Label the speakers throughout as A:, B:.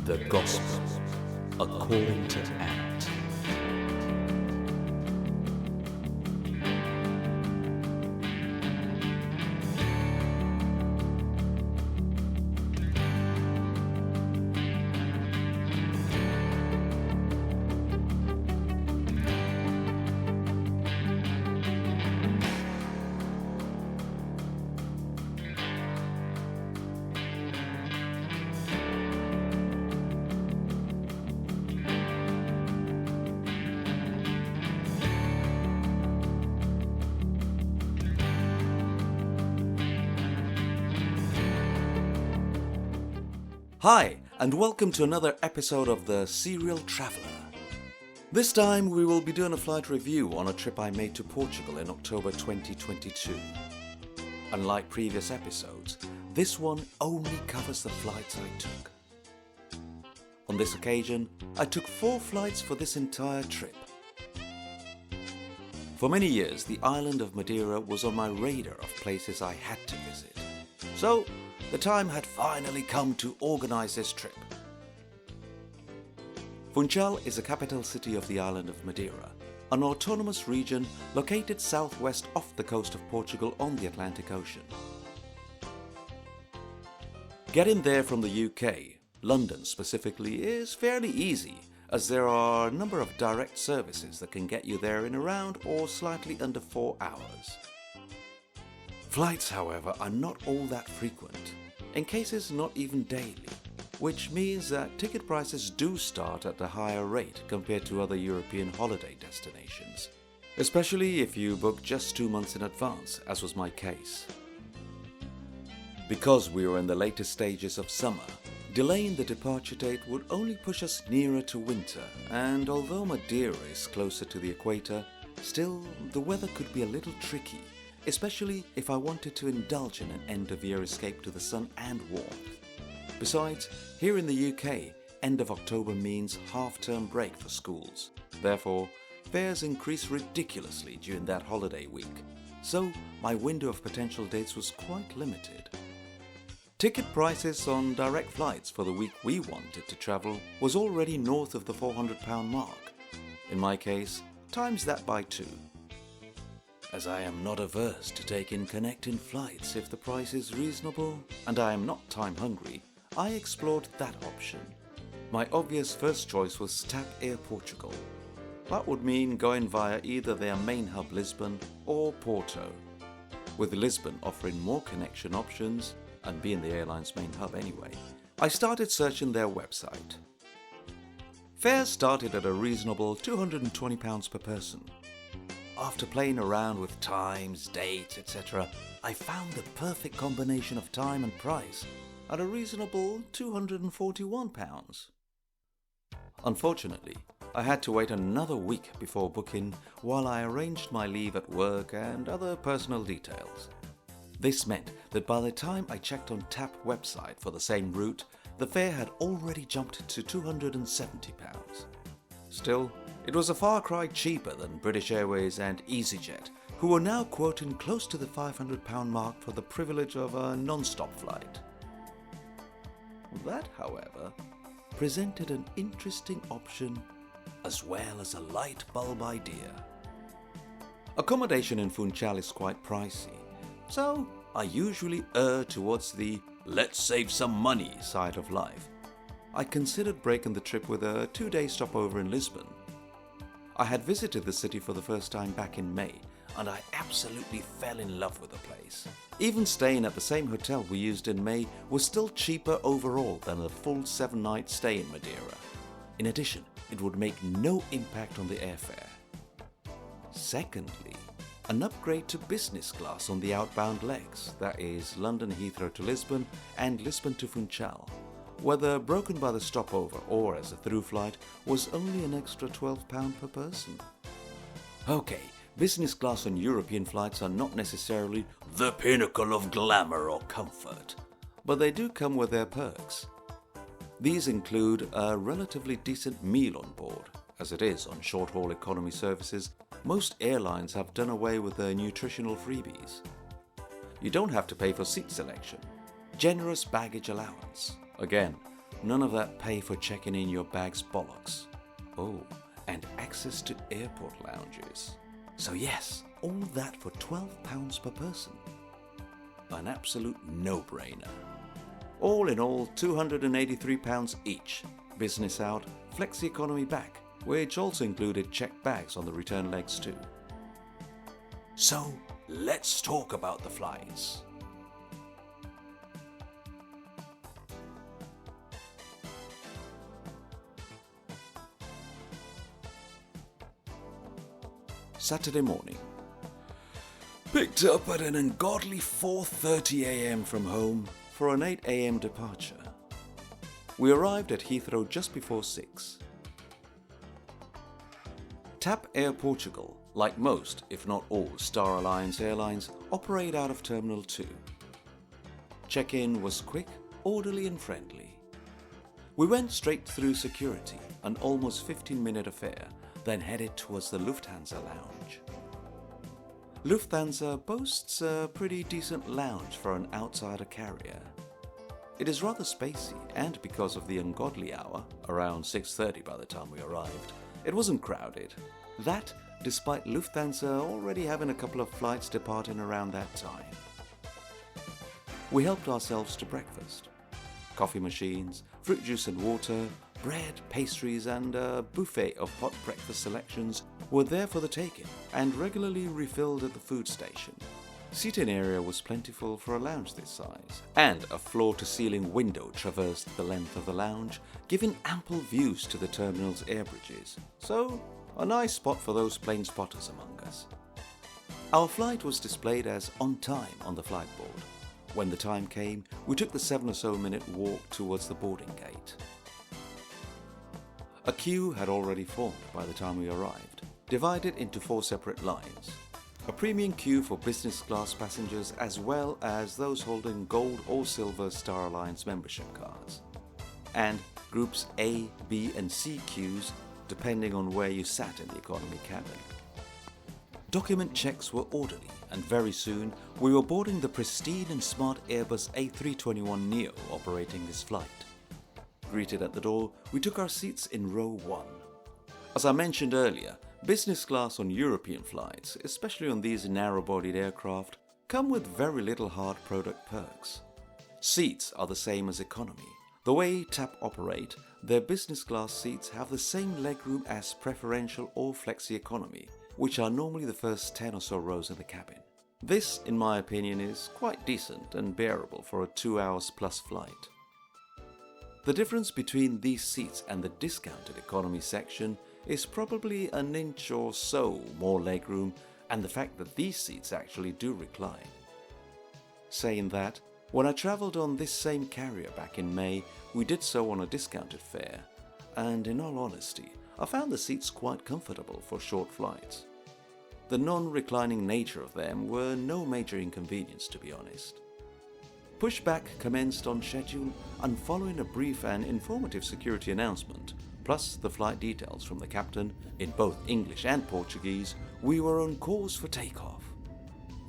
A: The Gospel according to Ant. Hi, and welcome to another episode of The Serial Traveller. This time we will be doing a flight review on a trip I made to Portugal in October 2022. Unlike previous episodes, this one only covers the flights I took. On this occasion, I took 4 flights for this entire trip. For many years, the island of Madeira was on my radar of places I had to visit. So, the time had finally come to organise this trip. Funchal is the capital city of the island of Madeira, an autonomous region located southwest off the coast of Portugal on the Atlantic Ocean. Getting there from the UK, London specifically, is fairly easy, as there are a number of direct services that can get you there in around or slightly under 4 hours. Flights, however, are not all that frequent, in cases not even daily, which means that ticket prices do start at a higher rate compared to other European holiday destinations, especially if you book just 2 months in advance, as was my case. Because we were in the later stages of summer, delaying the departure date would only push us nearer to winter, and although Madeira is closer to the equator, still the weather could be a little tricky, especially if I wanted to indulge in an end-of-year escape to the sun and warmth. Besides, here in the UK, end of October means half-term break for schools. Therefore, fares increase ridiculously during that holiday week, so my window of potential dates was quite limited. Ticket prices on direct flights for the week we wanted to travel was already north of the £400 mark. In my case, times that by 2. As I am not averse to taking connecting flights if the price is reasonable and I am not time hungry, I explored that option. My obvious first choice was TAP Air Portugal. That would mean going via either their main hub Lisbon or Porto, with Lisbon offering more connection options and being the airline's main hub anyway. I started searching their website. Fares started at a reasonable £220 per person. After playing around with times, dates, etc., I found the perfect combination of time and price at a reasonable £241. Unfortunately, I had to wait another week before booking while I arranged my leave at work and other personal details. This meant that by the time I checked on TAP website for the same route, the fare had already jumped to £270. Still, it was a far cry cheaper than British Airways and EasyJet, who were now quoting close to the £500 mark for the privilege of a non-stop flight. That, however, presented an interesting option as well as a light bulb idea. Accommodation in Funchal is quite pricey, so I usually err towards the let's save some money side of life. I considered breaking the trip with a 2-day stopover in Lisbon. I had visited the city for the first time back in May, and I absolutely fell in love with the place. Even staying at the same hotel we used in May was still cheaper overall than a full 7-night stay in Madeira. In addition, it would make no impact on the airfare. Secondly, an upgrade to business class on the outbound legs, that is London Heathrow to Lisbon and Lisbon to Funchal, whether broken by the stopover or as a through flight, was only an extra £12 per person. Okay, business class on European flights are not necessarily the pinnacle of glamour or comfort, but they do come with their perks. These include a relatively decent meal on board. As it is on short-haul economy services, most airlines have done away with their nutritional freebies. You don't have to pay for seat selection, generous baggage allowance, again, none of that pay for checking in your bags bollocks. Oh, and access to airport lounges. So yes, all that for £12 per person. An absolute no-brainer. All in all, £283 each. Business out, flexi economy back, which also included checked bags on the return legs too. So, let's talk about the flights. Saturday morning. Picked up at an ungodly 4:30 a.m. from home for an 8 a.m. departure. We arrived at Heathrow just before 6. TAP Air Portugal, like most, if not all, Star Alliance airlines, operate out of Terminal 2. Check-in was quick, orderly and friendly. We went straight through security, an almost 15-minute affair, then headed towards the Lufthansa lounge. Lufthansa boasts a pretty decent lounge for an outsider carrier. It is rather spacey, and because of the ungodly hour, around 6:30 by the time we arrived, it wasn't crowded. That, despite Lufthansa already having a couple of flights departing around that time. We helped ourselves to breakfast. Coffee machines, fruit juice and water, bread, pastries and a buffet of hot breakfast selections were there for the taking and regularly refilled at the food station. Seating area was plentiful for a lounge this size, and a floor-to-ceiling window traversed the length of the lounge, giving ample views to the terminal's air bridges. So, a nice spot for those plane spotters among us. Our flight was displayed as on time on the flight board. When the time came, we took the 7 or so minute walk towards the boarding gate. A queue had already formed by the time we arrived, divided into 4 separate lines. A premium queue for business class passengers as well as those holding gold or silver Star Alliance membership cards. And groups A, B and C queues depending on where you sat in the economy cabin. Document checks were orderly, and very soon we were boarding the pristine and smart Airbus A321neo operating this flight. Greeted at the door, we took our seats in row 1. As I mentioned earlier, business class on European flights, especially on these narrow-bodied aircraft, come with very little hard product perks. Seats are the same as economy. The way TAP operate, their business class seats have the same legroom as preferential or flexi economy, which are normally the first 10 or so rows in the cabin. This, in my opinion, is quite decent and bearable for a 2 hours plus flight. The difference between these seats and the discounted economy section is probably an inch or so more legroom and the fact that these seats actually do recline. Saying that, when I travelled on this same carrier back in May, we did so on a discounted fare, and in all honesty, I found the seats quite comfortable for short flights. The non-reclining nature of them were no major inconvenience, to be honest. Pushback commenced on schedule, and following a brief and informative security announcement, plus the flight details from the captain in both English and Portuguese, we were on course for takeoff.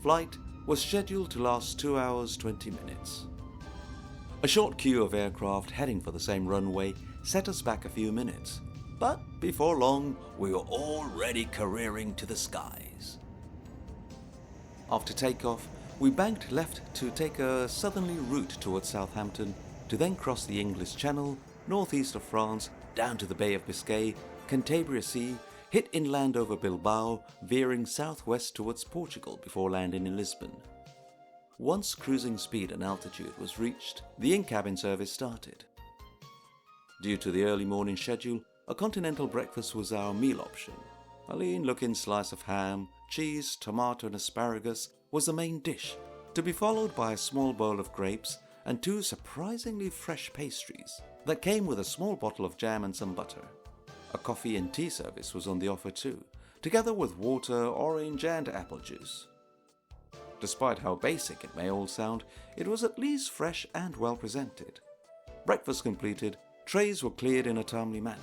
A: Flight was scheduled to last 2 hours 20 minutes. A short queue of aircraft heading for the same runway set us back a few minutes, but before long we were already careering to the skies. After takeoff, we banked left to take a southerly route towards Southampton to then cross the English Channel, northeast of France, down to the Bay of Biscay, Cantabria Sea, hit inland over Bilbao, veering southwest towards Portugal before landing in Lisbon. Once cruising speed and altitude was reached, the in-cabin service started. Due to the early morning schedule, a continental breakfast was our meal option. A lean-looking slice of ham, cheese, tomato and asparagus was the main dish, to be followed by a small bowl of grapes and 2 surprisingly fresh pastries that came with a small bottle of jam and some butter. A coffee and tea service was on the offer too, together with water, orange and apple juice. Despite how basic it may all sound, it was at least fresh and well presented. Breakfast completed, trays were cleared in a timely manner.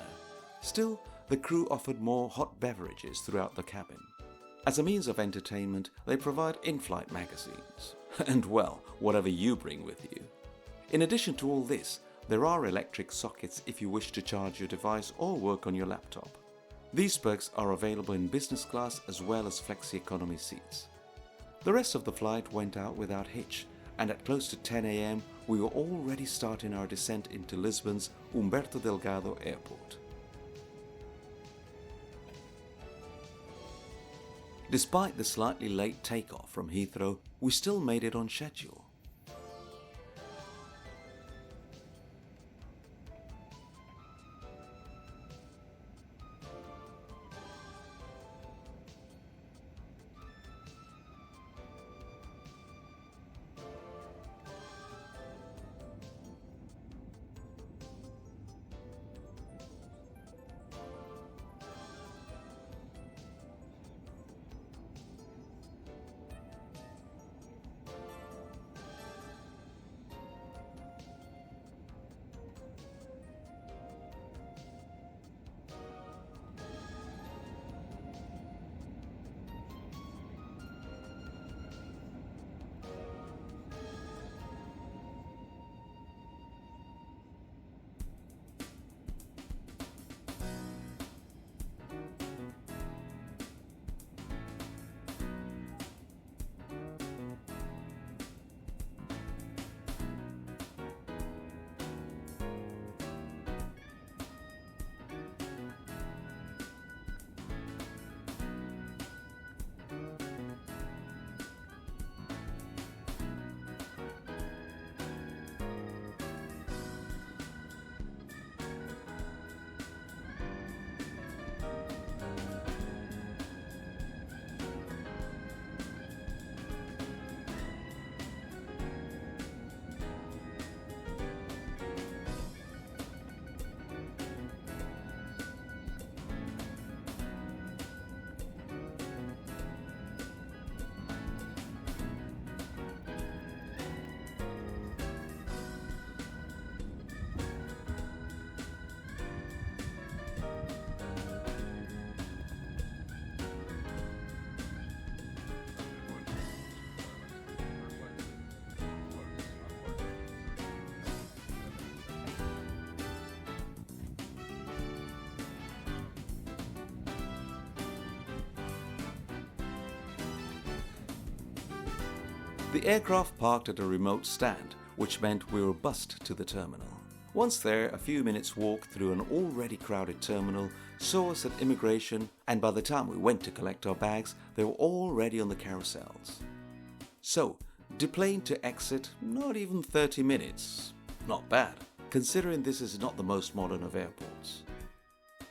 A: Still, the crew offered more hot beverages throughout the cabin. As a means of entertainment, they provide in-flight magazines. And well, whatever you bring with you. In addition to all this, There are electric sockets if you wish to charge your device or work on your laptop. These perks are available in business class as well as flexi economy seats. The rest of the flight went out without hitch, and at close to 10 a.m. we were already starting our descent into Lisbon's Humberto Delgado Airport. Despite the slightly late takeoff from Heathrow, we still made it on schedule. The aircraft parked at a remote stand, which meant we were bussed to the terminal. Once there, a few minutes walk through an already crowded terminal saw us at immigration, and by the time we went to collect our bags, they were already on the carousels. So, deplane to exit, not even 30 minutes. Not bad, considering this is not the most modern of airports.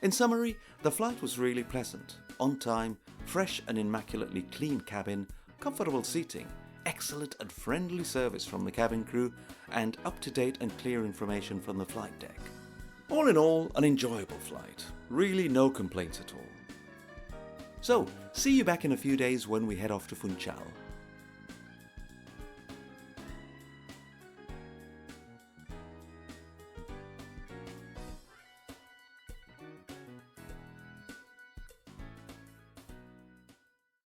A: In summary, the flight was really pleasant, on time, fresh and immaculately clean cabin, comfortable seating, excellent and friendly service from the cabin crew, and up-to-date and clear information from the flight deck. All in all, an enjoyable flight. Really no complaints at all. So, see you back in a few days when we head off to Funchal.